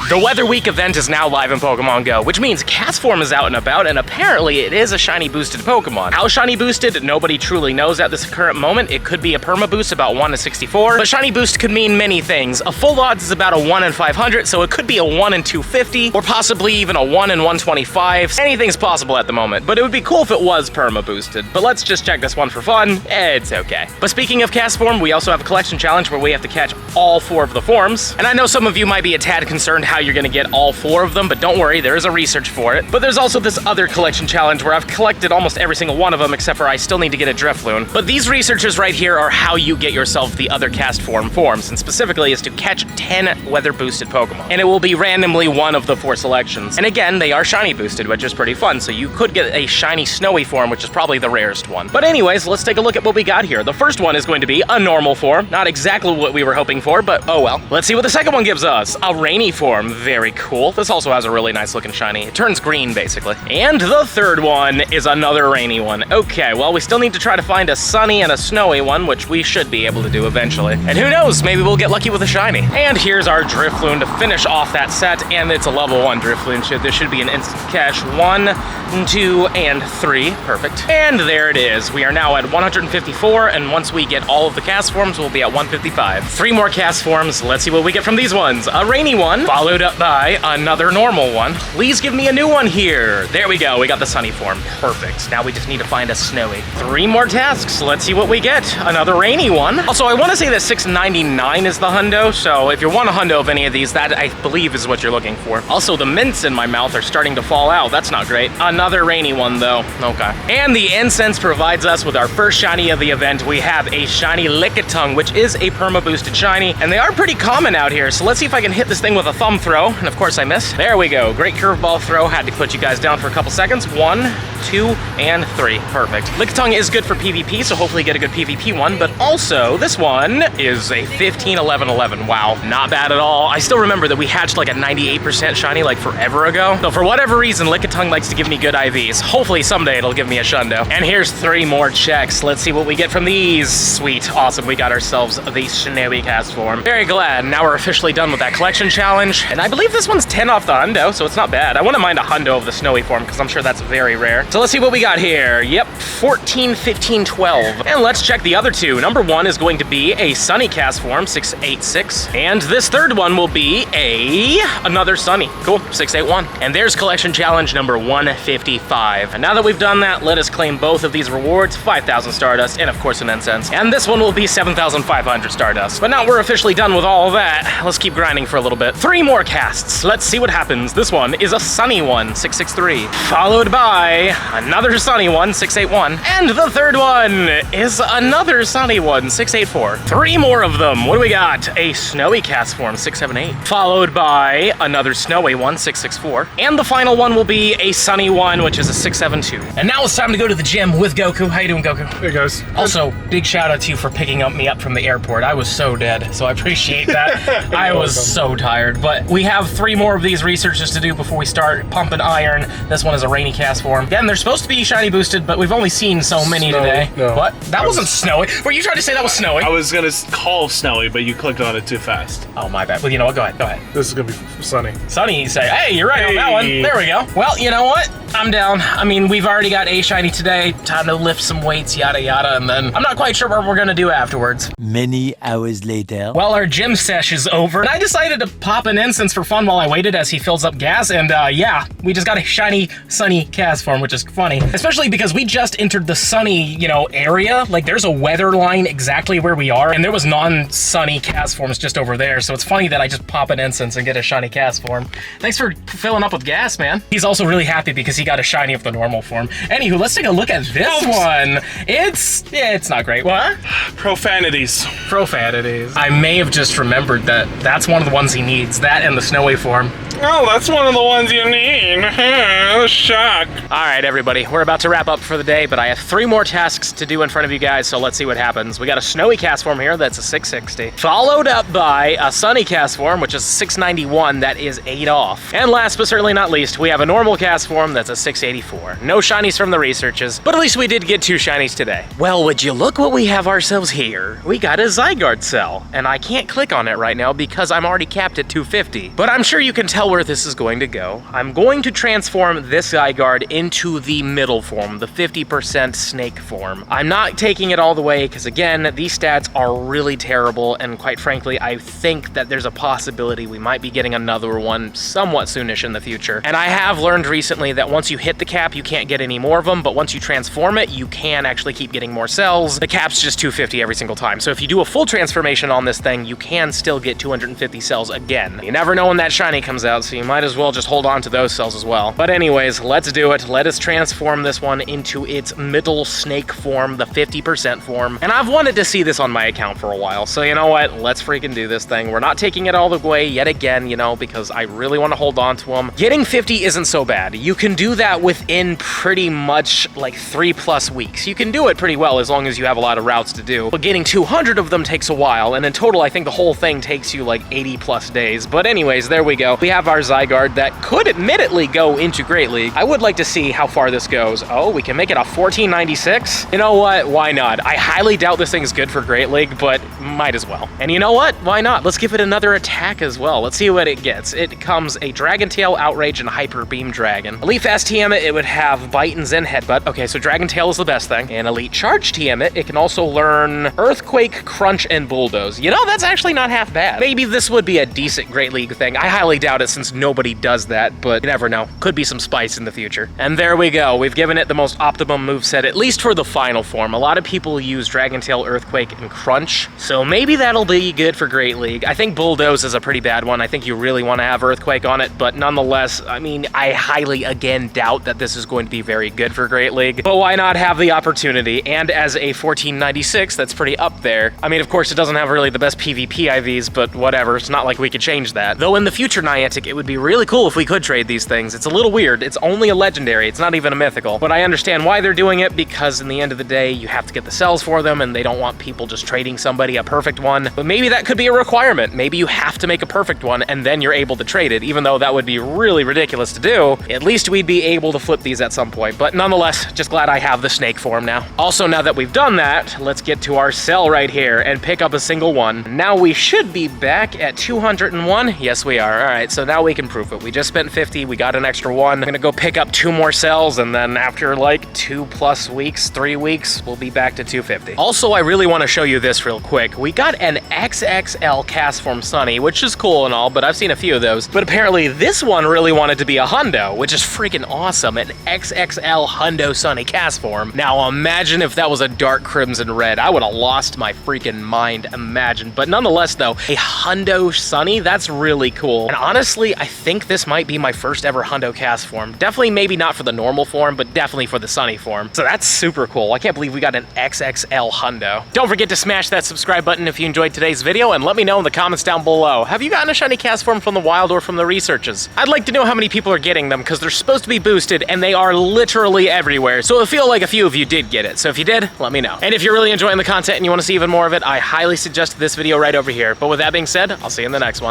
The Weather Week event is now live in Pokemon GO, which means Castform is out and about, and apparently it is a shiny boosted Pokemon. How shiny boosted, nobody truly knows at this current moment. It could be a perma boost about 1 in 64, but shiny boost could mean many things. A full odds is about a 1 in 500, so it could be a 1 in 250, or possibly even a 1 in 125. Anything's possible at the moment, but it would be cool if it was perma boosted. But let's just check this one for fun. It's okay. But speaking of Castform, we also have a collection challenge where we have to catch all 4 of the forms. And I know some of you might be a tad concerned how you're gonna get all 4 of them, but don't worry, there is a research for it. But there's also this other collection challenge where I've collected almost every single one of them, except for I still need to get a Drifloon. But these researchers right here are how you get yourself the other Castform forms, and specifically is to catch 10 weather boosted Pokemon. And it will be randomly one of the 4 selections. And again, they are shiny boosted, which is pretty fun, so you could get a shiny snowy form, which is probably the rarest one. But anyways, let's take a look at what we got here. The first one is going to be a normal form. Not exactly what we were hoping for, but oh well. Let's see what the second one gives us. A rainy form. Very cool. This also has a really nice looking shiny. It turns green, basically. And the third one is another rainy one. Okay, well, we still need to try to find a sunny and a snowy one, which we should be able to do eventually. And who knows, maybe we'll get lucky with a shiny. And here's our Drifloon to finish off that set, and it's a level 1 Drifloon. This should be an instant catch. 1, 2, and 3. Perfect. And there it is. We are now at 154, and once we get all of the Castforms, we'll be at 155. 3 more Castforms. Let's see what we get from these ones. A rainy one, followed up by another normal one. Please give me a new one here. There we go. We got the sunny form. Perfect. Now we just need to find a snowy. 3 more tasks. Let's see what we get. Another rainy one. Also, I want to say that 699 is the hundo, so if you want a hundo of any of these, that I believe is what you're looking for. Also, the mints in my mouth are starting to fall out. That's not great. Another rainy one, though. Okay. And the incense provides us with our first shiny of the event. We have a shiny Lickitung, which is a perma boosted shiny, and they are pretty common out here, so let's see if I can hit this thing with a thumb throw. And of course I missed. There we go. Great curveball throw. Had to put you guys down for a couple seconds. 1, 2, and 3. Perfect. Lickitung is good for PvP, so hopefully get a good PvP one, but also this one is a 15, 11, 11. Wow, not bad at all. I still remember that we hatched like a 98% shiny like forever ago. So for whatever reason, Lickitung likes to give me good IVs. Hopefully someday it'll give me a shundo. And here's 3 more checks. Let's see what we get from these. Sweet. Awesome. We got ourselves the snowy Castform. Very glad. Now we're officially done with that collection challenge. And I believe this one's 10 off the hundo, so it's not bad. I wouldn't mind a hundo of the snowy form because I'm sure that's very rare. So let's see what we got here. Yep, 14, 15, 12. And let's check the other 2. Number 1 is going to be a sunny Castform, 686. And this third one will be another sunny. Cool, 681. And there's collection challenge number 155. And now that we've done that, let us claim both of these rewards, 5,000 Stardust and of course an incense. And this one will be 7,500 Stardust. But now we're officially done with all of that. Let's keep grinding for a little bit. 3 more casts. Let's see what happens. This one is a sunny one, 663. Followed by another sunny one, 681. And the third one is another sunny one, 684. 3 more of them. What do we got? A snowy Castform, 678. Followed by another snowy one, 664. And the final one will be a sunny one, which is a 672. And now it's time to go to the gym with Goku. How you doing, Goku? Hey guys. Also, big shout out to you for picking me up from the airport. I was so dead, so I appreciate that. I was so tired. But we have 3 more of these researches to do before we start pumping iron. This one is a rainy Castform. Again, they're supposed to be shiny boosted, but we've only seen so many Snowy. today. No. What? That wasn't snowy. Were you trying to say that was snowy? I was gonna call snowy, but you clicked on it too fast. Oh, my bad. Well, you know what? Go ahead. Go ahead. This is gonna be sunny. Sunny, you say, hey, you're right on that one. There we go. Well, you know what? I'm down. I mean, we've already got a shiny today. Time to lift some weights, yada yada, and then I'm not quite sure what we're gonna do afterwards. Many hours later. Well, our gym sesh is over, and I decided to pop an incense for fun while I waited as he fills up gas, and yeah, we just got a shiny, sunny Castform, which is funny. Especially because we just entered the sunny, you know, area. Like, there's a weather line exactly where we are, and there was non-sunny Castforms just over there, so it's funny that I just pop an incense and get a shiny Castform. Thanks for filling up with gas, man. He's also really happy because he got a shiny of the normal form. Anywho, let's take a look at this one. It's not great. What? Profanities. Profanities. I may have just remembered that that's one of the ones he needs. That and the snowy form. Oh, that's one of the ones you need. Shock. All right, everybody, we're about to wrap up for the day, but I have 3 more tasks to do in front of you guys, so let's see what happens. We got a snowy Castform here, that's a 660. Followed up by a sunny Castform, which is a 691, that is 8 off. And last but certainly not least, we have a normal Castform, that's a 684. No shinies from the researches, but at least we did get 2 shinies today. Well, would you look what we have ourselves here? We got a Zygarde cell, and I can't click on it right now because I'm already capped at 250. But I'm sure you can tell where this is going to go. I'm going to transform this Zygarde into the middle form, the 50% snake form. I'm not taking it all the way because, again, these stats are really terrible, and quite frankly, I think that there's a possibility we might be getting another one somewhat soonish in the future. And I have learned recently that once you hit the cap, you can't get any more of them, but once you transform it, you can actually keep getting more cells. The cap's just 250 every single time. So if you do a full transformation on this thing, you can still get 250 cells again. You never know when that shiny comes out, so you might as well just hold on to those cells as well. But anyways, let's do it. Let us transform this one into its middle snake form, the 50% form. And I've wanted to see this on my account for a while, so you know what? Let's freaking do this thing. We're not taking it all the way yet again, you know, because I really want to hold on to them. Getting 50 isn't so bad. You can do that within pretty much like 3+ weeks. You can do it pretty well as long as you have a lot of routes to do. But getting 200 of them takes a while, and in total, I think the whole thing takes you like 80+ days. But anyways, there we go. We have our Zygarde that could admittedly go into Great League. I would like to see how far this goes. Oh, we can make it a 1496? You know what? Why not? I highly doubt this thing is good for Great League, but might as well. And you know what? Why not? Let's give it another attack as well. Let's see what it gets. It comes a Dragon Tail, Outrage, and Hyper Beam Dragon. Elite Fast TM it would have Bite and Zen Headbutt. Okay, so Dragon Tail is the best thing. And Elite Charge TM it can also learn Earthquake, Crunch, and Bulldoze. You know, that's actually not half bad. Maybe this would be a decent Great League thing. I highly doubt it since nobody does that, but you never know. Could be some spice in the future. And there we go. We've given it the most optimum moveset, at least for the final form. A lot of people use Dragon Tail, Earthquake, and Crunch, so maybe that'll be good for Great League. I think Bulldoze is a pretty bad one. I think you really want to have Earthquake on it, but nonetheless, I mean, I highly, again, doubt that this is going to be very good for Great League, but why not have the opportunity? And as a 1496, that's pretty up there. I mean, of course, it doesn't have really the best PvP IVs, but whatever. It's not like we could change that. Though in the future Niantic, it would be really cool if we could trade these things. It's a little weird. It's only a legendary. It's not even a mythical. But I understand why they're doing it, because in the end of the day, you have to get the cells for them, and they don't want people just trading somebody a perfect one. But maybe that could be a requirement. Maybe you have to make a perfect one, and then you're able to trade it, even though that would be really ridiculous to do. At least we'd be able to flip these at some point. But nonetheless, just glad I have the snake form now. Also, now that we've done that, let's get to our cell right here and pick up a single one. Now we should be back at 201. Yes, we are. All right, so now we can prove it. We just spent 50. We got an extra one. I'm gonna go pick up 2 more cells, and then after like 2+ weeks, 3 weeks, we'll be back to 250. Also, I really want to show you this real quick. We got an XXL Castform Sunny, which is cool and all, but I've seen a few of those. But apparently this one really wanted to be a hundo, which is freaking awesome. An XXL Hundo Sunny Castform. Now imagine if that was a dark crimson red. I would have lost my freaking mind, imagine. But nonetheless though, a Hundo Sunny, that's really cool. And honestly, I think this might be my first ever Hundo Castform. Definitely maybe not for the normal form, but definitely for the Sunny form. So that's super cool. I can't believe we got an XXL Hundo. Don't forget to smash that subscribe button if you enjoyed today's video, and let me know in the comments down below. Have you gotten a shiny Castform from the wild or from the researches? I'd like to know how many people are getting them, because they're supposed to be boosted, and they are literally everywhere. So I feel like a few of you did get it. So if you did, let me know. And if you're really enjoying the content and you want to see even more of it, I highly suggest this video right over here. But with that being said, I'll see you in the next one.